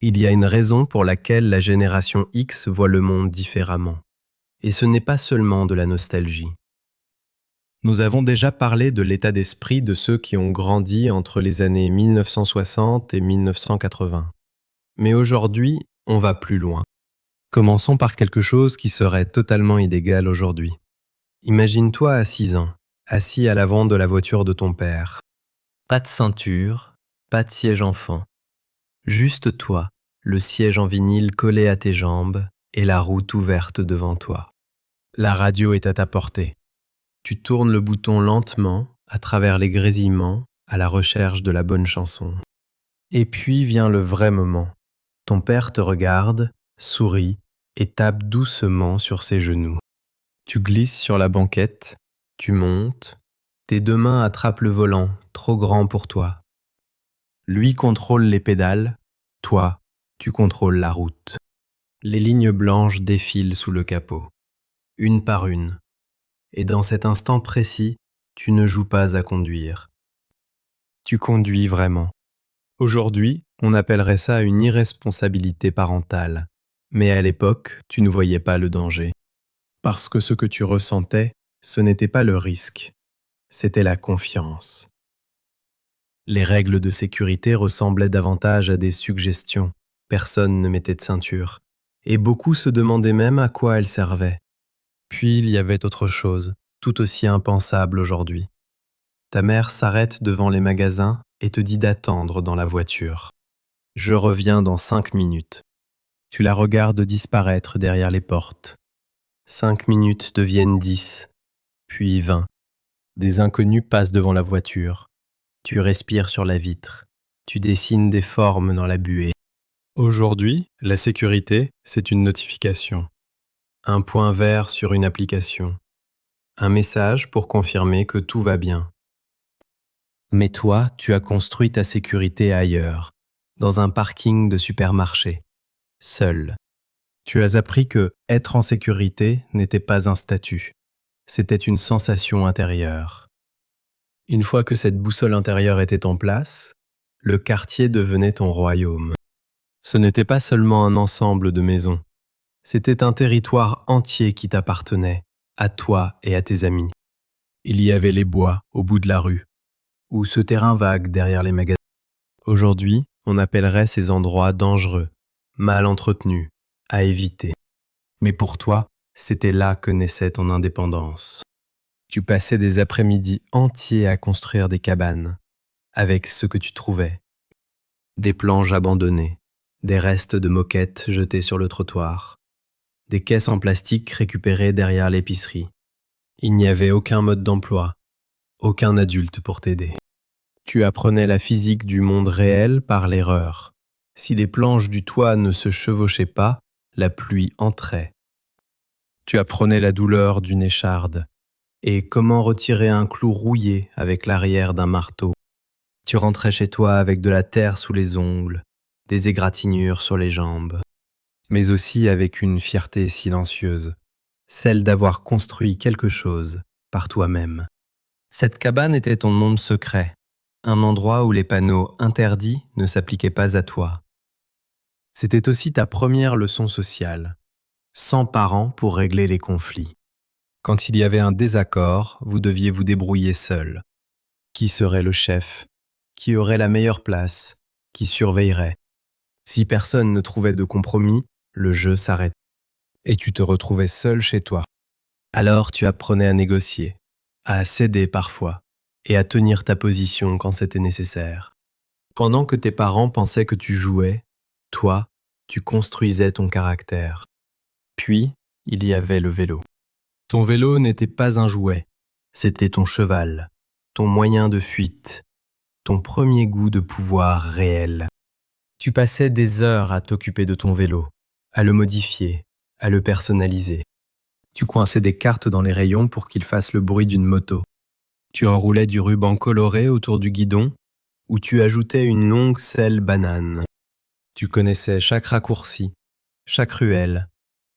Il y a une raison pour laquelle la génération X voit le monde différemment. Et ce n'est pas seulement de la nostalgie. Nous avons déjà parlé de l'état d'esprit de ceux qui ont grandi entre les années 1960 et 1980. Mais aujourd'hui, on va plus loin. Commençons par quelque chose qui serait totalement illégal aujourd'hui. Imagine-toi à 6 ans, assis à l'avant de la voiture de ton père. Pas de ceinture, pas de siège enfant. Juste toi, le siège en vinyle collé à tes jambes et la route ouverte devant toi. La radio est à ta portée. Tu tournes le bouton lentement, à travers les grésillements, à la recherche de la bonne chanson. Et puis vient le vrai moment. Ton père te regarde, sourit et tape doucement sur ses genoux. Tu glisses sur la banquette, tu montes, tes deux mains attrapent le volant, trop grand pour toi. Lui contrôle les pédales, toi, tu contrôles la route. Les lignes blanches défilent sous le capot, une par une. Et dans cet instant précis, tu ne joues pas à conduire. Tu conduis vraiment. Aujourd'hui, on appellerait ça une irresponsabilité parentale. Mais à l'époque, tu ne voyais pas le danger. Parce que ce que tu ressentais, ce n'était pas le risque, c'était la confiance. Les règles de sécurité ressemblaient davantage à des suggestions. Personne ne mettait de ceinture. Et beaucoup se demandaient même à quoi elles servaient. Puis il y avait autre chose, tout aussi impensable aujourd'hui. Ta mère s'arrête devant les magasins et te dit d'attendre dans la voiture. Je reviens dans 5 minutes. Tu la regardes disparaître derrière les portes. 5 minutes deviennent 10, puis 20. Des inconnus passent devant la voiture. Tu respires sur la vitre. Tu dessines des formes dans la buée. Aujourd'hui, la sécurité, c'est une notification. Un point vert sur une application. Un message pour confirmer que tout va bien. Mais toi, tu as construit ta sécurité ailleurs, dans un parking de supermarché, seul. Tu as appris que être en sécurité n'était pas un statut, c'était une sensation intérieure. Une fois que cette boussole intérieure était en place, le quartier devenait ton royaume. Ce n'était pas seulement un ensemble de maisons, c'était un territoire entier qui t'appartenait, à toi et à tes amis. Il y avait les bois au bout de la rue, ou ce terrain vague derrière les magasins. Aujourd'hui, on appellerait ces endroits dangereux, mal entretenus, à éviter. Mais pour toi, c'était là que naissait ton indépendance. Tu passais des après-midi entiers à construire des cabanes, avec ce que tu trouvais. Des planches abandonnées, des restes de moquettes jetés sur le trottoir, des caisses en plastique récupérées derrière l'épicerie. Il n'y avait aucun mode d'emploi, aucun adulte pour t'aider. Tu apprenais la physique du monde réel par l'erreur. Si les planches du toit ne se chevauchaient pas, la pluie entrait. Tu apprenais la douleur d'une écharde et comment retirer un clou rouillé avec l'arrière d'un marteau. Tu rentrais chez toi avec de la terre sous les ongles, des égratignures sur les jambes, mais aussi avec une fierté silencieuse, celle d'avoir construit quelque chose par toi-même. Cette cabane était ton monde secret, un endroit où les panneaux interdits ne s'appliquaient pas à toi. C'était aussi ta première leçon sociale, sans parents pour régler les conflits. Quand il y avait un désaccord, vous deviez vous débrouiller seul. Qui serait le chef? Qui aurait la meilleure place? Qui surveillerait? Si personne ne trouvait de compromis, le jeu s'arrêtait. Et tu te retrouvais seul chez toi. Alors tu apprenais à négocier, à céder parfois, et à tenir ta position quand c'était nécessaire. Pendant que tes parents pensaient que tu jouais, toi, tu construisais ton caractère. Puis, il y avait le vélo. Ton vélo n'était pas un jouet, c'était ton cheval, ton moyen de fuite, ton premier goût de pouvoir réel. Tu passais des heures à t'occuper de ton vélo, à le modifier, à le personnaliser. Tu coinçais des cartes dans les rayons pour qu'il fasse le bruit d'une moto. Tu enroulais du ruban coloré autour du guidon, ou tu ajoutais une longue selle banane. Tu connaissais chaque raccourci, chaque ruelle,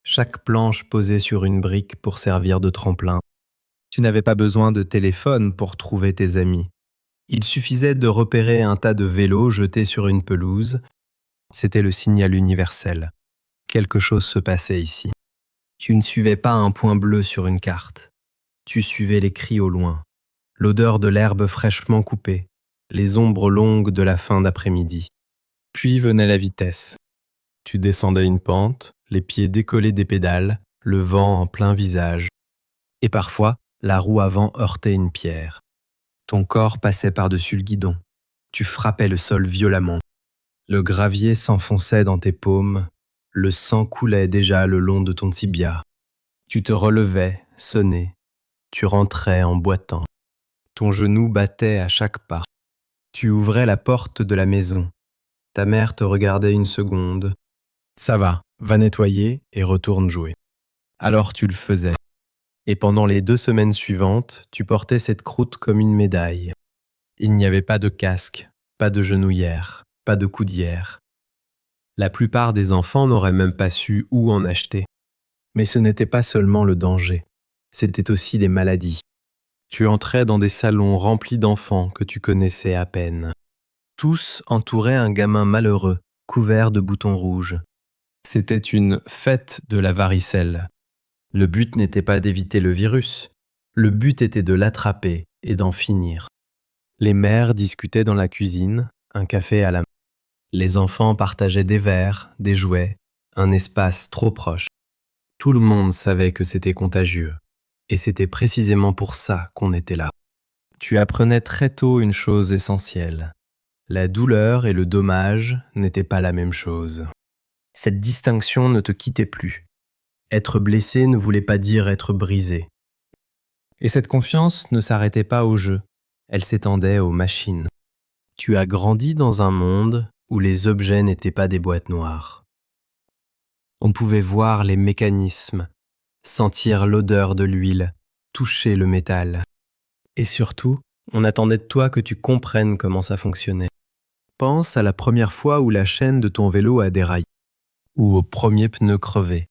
chaque planche posée sur une brique pour servir de tremplin. Tu n'avais pas besoin de téléphone pour trouver tes amis. Il suffisait de repérer un tas de vélos jetés sur une pelouse C'était le signal universel. Quelque chose se passait ici. Tu ne suivais pas un point bleu sur une carte. Tu suivais les cris au loin, l'odeur de l'herbe fraîchement coupée, les ombres longues de la fin d'après-midi. Puis venait la vitesse. Tu descendais une pente, les pieds décollés des pédales, le vent en plein visage. Et parfois, la roue avant heurtait une pierre. Ton corps passait par-dessus le guidon. Tu frappais le sol violemment. Le gravier s'enfonçait dans tes paumes. Le sang coulait déjà le long de ton tibia. Tu te relevais, sonnais. Tu rentrais en boitant. Ton genou battait à chaque pas. Tu ouvrais la porte de la maison. Ta mère te regardait une seconde. Ça va nettoyer et retourne jouer. Alors tu le faisais. Et pendant les 2 semaines suivantes, tu portais cette croûte comme une médaille. Il n'y avait pas de casque, pas de genouillère, pas de coudière. La plupart des enfants n'auraient même pas su où en acheter. Mais ce n'était pas seulement le danger, c'était aussi des maladies. Tu entrais dans des salons remplis d'enfants que tu connaissais à peine. Tous entouraient un gamin malheureux, couvert de boutons rouges. C'était une fête de la varicelle. Le but n'était pas d'éviter le virus, le but était de l'attraper et d'en finir. Les mères discutaient dans la cuisine, un café à la main. Les enfants partageaient des verres, des jouets, un espace trop proche. Tout le monde savait que c'était contagieux, et c'était précisément pour ça qu'on était là. Tu apprenais très tôt une chose essentielle. La douleur et le dommage n'étaient pas la même chose. Cette distinction ne te quittait plus. Être blessé ne voulait pas dire être brisé. Et cette confiance ne s'arrêtait pas au jeu, elle s'étendait aux machines. Tu as grandi dans un monde où les objets n'étaient pas des boîtes noires. On pouvait voir les mécanismes, sentir l'odeur de l'huile, toucher le métal. Et surtout, on attendait de toi que tu comprennes comment ça fonctionnait. Pense à la première fois où la chaîne de ton vélo a déraillé, ou au premier pneu crevé.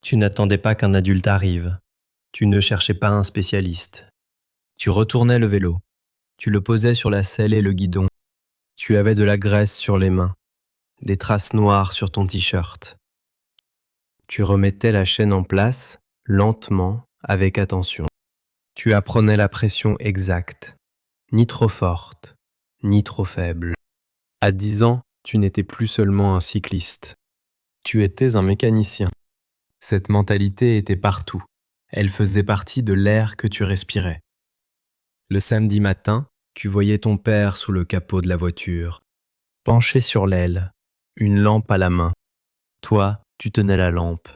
Tu n'attendais pas qu'un adulte arrive. Tu ne cherchais pas un spécialiste. Tu retournais le vélo. Tu le posais sur la selle et le guidon. Tu avais de la graisse sur les mains, des traces noires sur ton t-shirt. Tu remettais la chaîne en place, lentement, avec attention. Tu apprenais la pression exacte, ni trop forte, ni trop faible. À 10 ans, tu n'étais plus seulement un cycliste. Tu étais un mécanicien. Cette mentalité était partout. Elle faisait partie de l'air que tu respirais. Le samedi matin, tu voyais ton père sous le capot de la voiture, penché sur l'aile, une lampe à la main. Toi, tu tenais la lampe.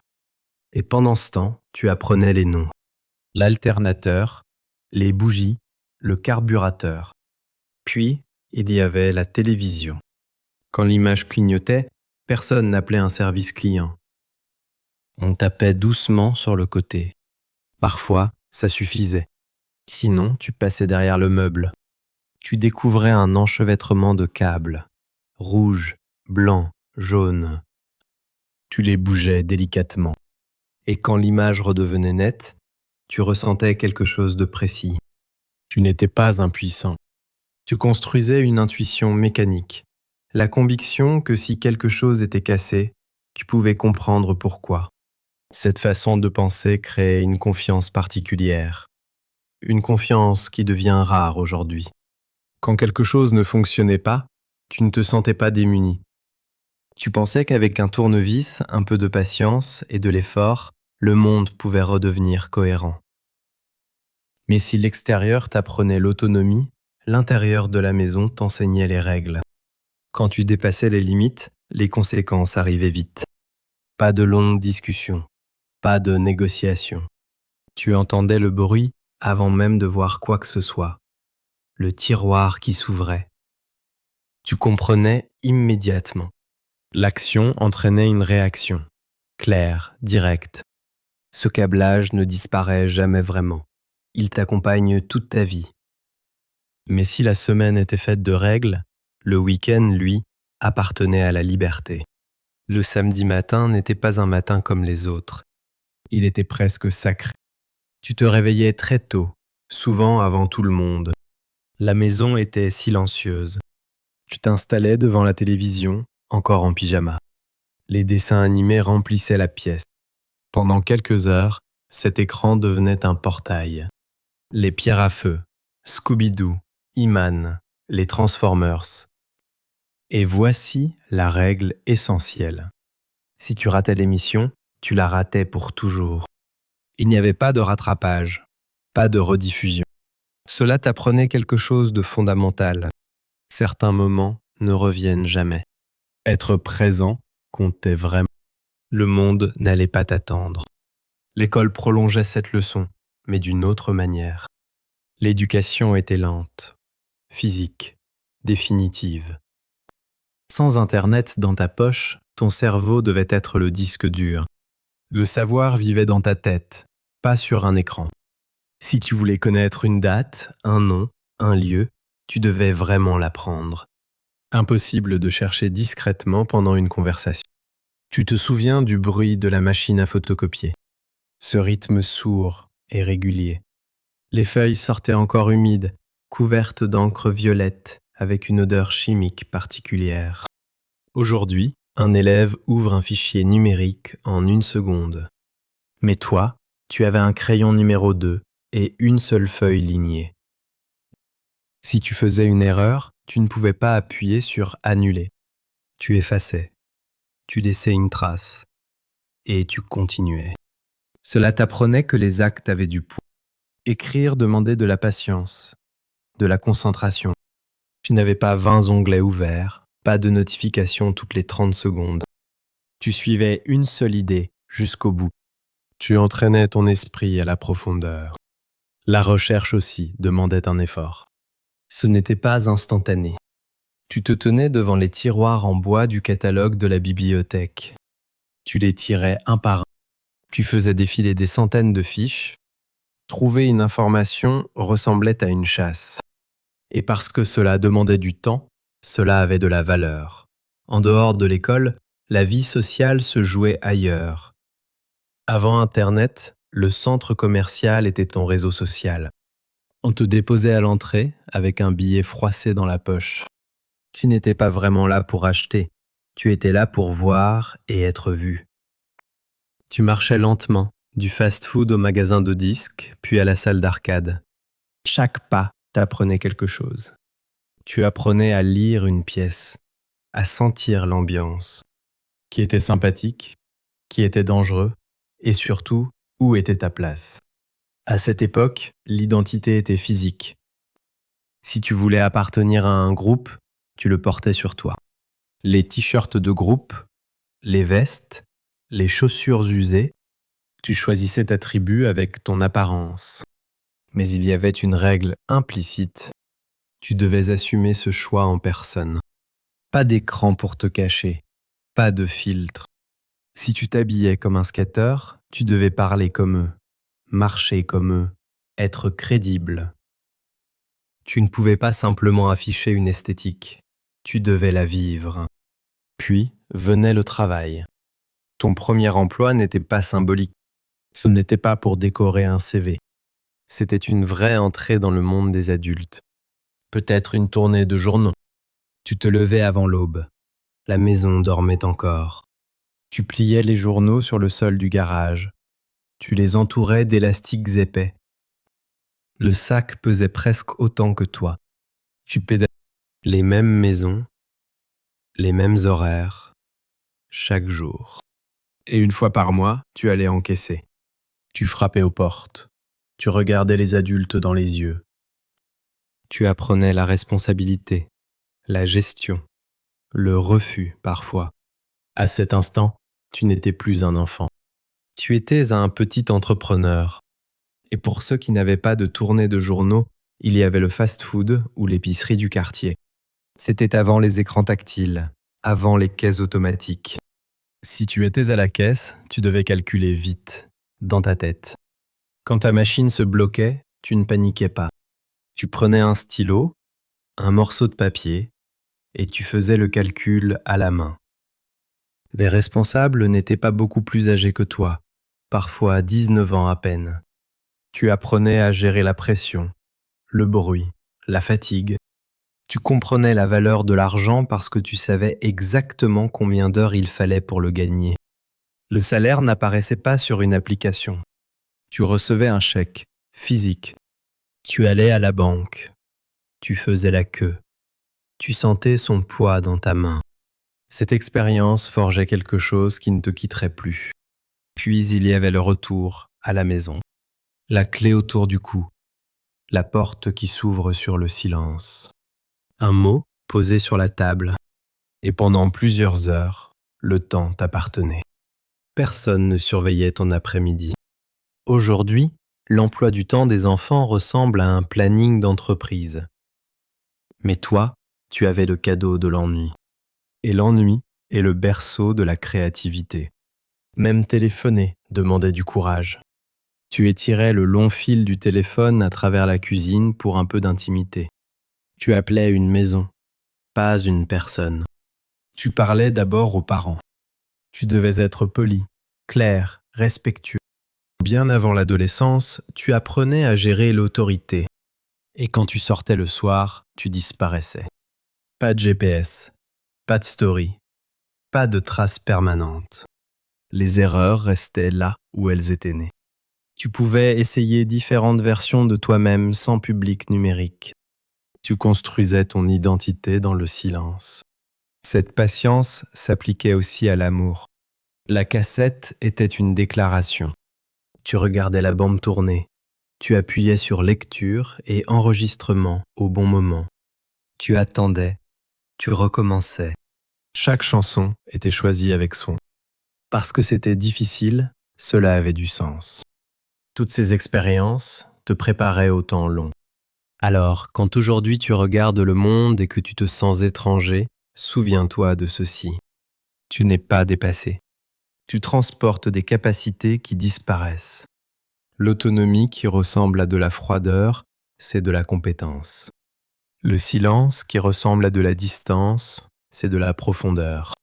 Et pendant ce temps, tu apprenais les noms. L'alternateur, les bougies, le carburateur. Puis, il y avait la télévision. Quand l'image clignotait, personne n'appelait un service client. On tapait doucement sur le côté. Parfois, ça suffisait. Sinon, tu passais derrière le meuble. Tu découvrais un enchevêtrement de câbles, rouge, blanc, jaune. Tu les bougeais délicatement. Et quand l'image redevenait nette, tu ressentais quelque chose de précis. Tu n'étais pas impuissant. Tu construisais une intuition mécanique, la conviction que si quelque chose était cassé, tu pouvais comprendre pourquoi. Cette façon de penser créait une confiance particulière, une confiance qui devient rare aujourd'hui. Quand quelque chose ne fonctionnait pas, tu ne te sentais pas démuni. Tu pensais qu'avec un tournevis, un peu de patience et de l'effort, le monde pouvait redevenir cohérent. Mais si l'extérieur t'apprenait l'autonomie, l'intérieur de la maison t'enseignait les règles. Quand tu dépassais les limites, les conséquences arrivaient vite. Pas de longues discussions, pas de négociations. Tu entendais le bruit avant même de voir quoi que ce soit. Le tiroir qui s'ouvrait. Tu comprenais immédiatement. L'action entraînait une réaction, claire, directe. Ce câblage ne disparaît jamais vraiment. Il t'accompagne toute ta vie. Mais si la semaine était faite de règles, le week-end, lui, appartenait à la liberté. Le samedi matin n'était pas un matin comme les autres. Il était presque sacré. Tu te réveillais très tôt, souvent avant tout le monde. La maison était silencieuse. Tu t'installais devant la télévision, encore en pyjama. Les dessins animés remplissaient la pièce. Pendant quelques heures, cet écran devenait un portail. Les pierres à feu, Scooby-Doo, He-Man, les Transformers. Et voici la règle essentielle. Si tu ratais l'émission, tu la ratais pour toujours. Il n'y avait pas de rattrapage, pas de rediffusion. Cela t'apprenait quelque chose de fondamental. Certains moments ne reviennent jamais. Être présent comptait vraiment. Le monde n'allait pas t'attendre. L'école prolongeait cette leçon, mais d'une autre manière. L'éducation était lente, physique, définitive. Sans Internet dans ta poche, ton cerveau devait être le disque dur. Le savoir vivait dans ta tête, pas sur un écran. Si tu voulais connaître une date, un nom, un lieu, tu devais vraiment l'apprendre. Impossible de chercher discrètement pendant une conversation. Tu te souviens du bruit de la machine à photocopier, ce rythme sourd et régulier. Les feuilles sortaient encore humides, couvertes d'encre violette avec une odeur chimique particulière. Aujourd'hui, un élève ouvre un fichier numérique en 1 seconde. Mais toi, tu avais un crayon numéro 2 et une seule feuille lignée. Si tu faisais une erreur, tu ne pouvais pas appuyer sur « Annuler ». Tu effaçais, tu laissais une trace et tu continuais. Cela t'apprenait que les actes avaient du poids. Écrire demandait de la patience, de la concentration. Tu n'avais pas 20 onglets ouverts, pas de notification toutes les 30 secondes. Tu suivais une seule idée jusqu'au bout. Tu entraînais ton esprit à la profondeur. La recherche aussi demandait un effort. Ce n'était pas instantané. Tu te tenais devant les tiroirs en bois du catalogue de la bibliothèque. Tu les tirais un par un. Tu faisais défiler des centaines de fiches. Trouver une information ressemblait à une chasse. Et parce que cela demandait du temps, cela avait de la valeur. En dehors de l'école, la vie sociale se jouait ailleurs. Avant Internet, le centre commercial était ton réseau social. On te déposait à l'entrée avec un billet froissé dans la poche. Tu n'étais pas vraiment là pour acheter, tu étais là pour voir et être vu. Tu marchais lentement, du fast-food au magasin de disques, puis à la salle d'arcade. Chaque pas t'apprenait quelque chose. Tu apprenais à lire une pièce, à sentir l'ambiance, qui était sympathique, qui était dangereux, et surtout, où était ta place. À cette époque, l'identité était physique. Si tu voulais appartenir à un groupe, tu le portais sur toi. Les t-shirts de groupe, les vestes, les chaussures usées, tu choisissais ta tribu avec ton apparence. Mais il y avait une règle implicite. Tu devais assumer ce choix en personne. Pas d'écran pour te cacher, pas de filtre. Si tu t'habillais comme un skater, tu devais parler comme eux, marcher comme eux, être crédible. Tu ne pouvais pas simplement afficher une esthétique, tu devais la vivre. Puis venait le travail. Ton premier emploi n'était pas symbolique. Ce n'était pas pour décorer un CV. C'était une vraie entrée dans le monde des adultes. Peut-être une tournée de journaux. Tu te levais avant l'aube. La maison dormait encore. Tu pliais les journaux sur le sol du garage. Tu les entourais d'élastiques épais. Le sac pesait presque autant que toi. Tu pédalais les mêmes maisons, les mêmes horaires, chaque jour. Et une fois par mois, tu allais encaisser. Tu frappais aux portes. Tu regardais les adultes dans les yeux. Tu apprenais la responsabilité, la gestion, le refus parfois. À cet instant, tu n'étais plus un enfant. Tu étais un petit entrepreneur. Et pour ceux qui n'avaient pas de tournée de journaux, il y avait le fast-food ou l'épicerie du quartier. C'était avant les écrans tactiles, avant les caisses automatiques. Si tu étais à la caisse, tu devais calculer vite, dans ta tête. Quand ta machine se bloquait, tu ne paniquais pas. Tu prenais un stylo, un morceau de papier, et tu faisais le calcul à la main. Les responsables n'étaient pas beaucoup plus âgés que toi, parfois 19 ans à peine. Tu apprenais à gérer la pression, le bruit, la fatigue. Tu comprenais la valeur de l'argent parce que tu savais exactement combien d'heures il fallait pour le gagner. Le salaire n'apparaissait pas sur une application. Tu recevais un chèque, physique. Tu allais à la banque. Tu faisais la queue. Tu sentais son poids dans ta main. Cette expérience forgeait quelque chose qui ne te quitterait plus. Puis il y avait le retour à la maison. La clé autour du cou. La porte qui s'ouvre sur le silence. Un mot posé sur la table. Et pendant plusieurs heures, le temps t'appartenait. Personne ne surveillait ton après-midi. Aujourd'hui, l'emploi du temps des enfants ressemble à un planning d'entreprise. Mais toi, tu avais le cadeau de l'ennui. Et l'ennui est le berceau de la créativité. Même téléphoner demandait du courage. Tu étirais le long fil du téléphone à travers la cuisine pour un peu d'intimité. Tu appelais une maison, pas une personne. Tu parlais d'abord aux parents. Tu devais être poli, clair, respectueux. Bien avant l'adolescence, tu apprenais à gérer l'autorité. Et quand tu sortais le soir, tu disparaissais. Pas de GPS, pas de story, pas de traces permanentes. Les erreurs restaient là où elles étaient nées. Tu pouvais essayer différentes versions de toi-même sans public numérique. Tu construisais ton identité dans le silence. Cette patience s'appliquait aussi à l'amour. La cassette était une déclaration. Tu regardais la bande tourner. Tu appuyais sur lecture et enregistrement au bon moment. Tu attendais. Tu recommençais. Chaque chanson était choisie avec soin. Parce que c'était difficile, cela avait du sens. Toutes ces expériences te préparaient au temps long. Alors, quand aujourd'hui tu regardes le monde et que tu te sens étranger, souviens-toi de ceci. Tu n'es pas dépassé. Tu transportes des capacités qui disparaissent. L'autonomie qui ressemble à de la froideur, c'est de la compétence. Le silence qui ressemble à de la distance, c'est de la profondeur.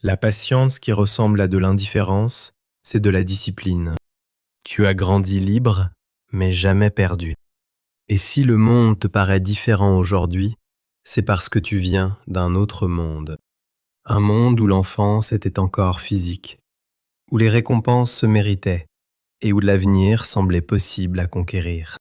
La patience qui ressemble à de l'indifférence, c'est de la discipline. Tu as grandi libre, mais jamais perdu. Et si le monde te paraît différent aujourd'hui, c'est parce que tu viens d'un autre monde. Un monde où l'enfance était encore physique, où les récompenses se méritaient et où l'avenir semblait possible à conquérir.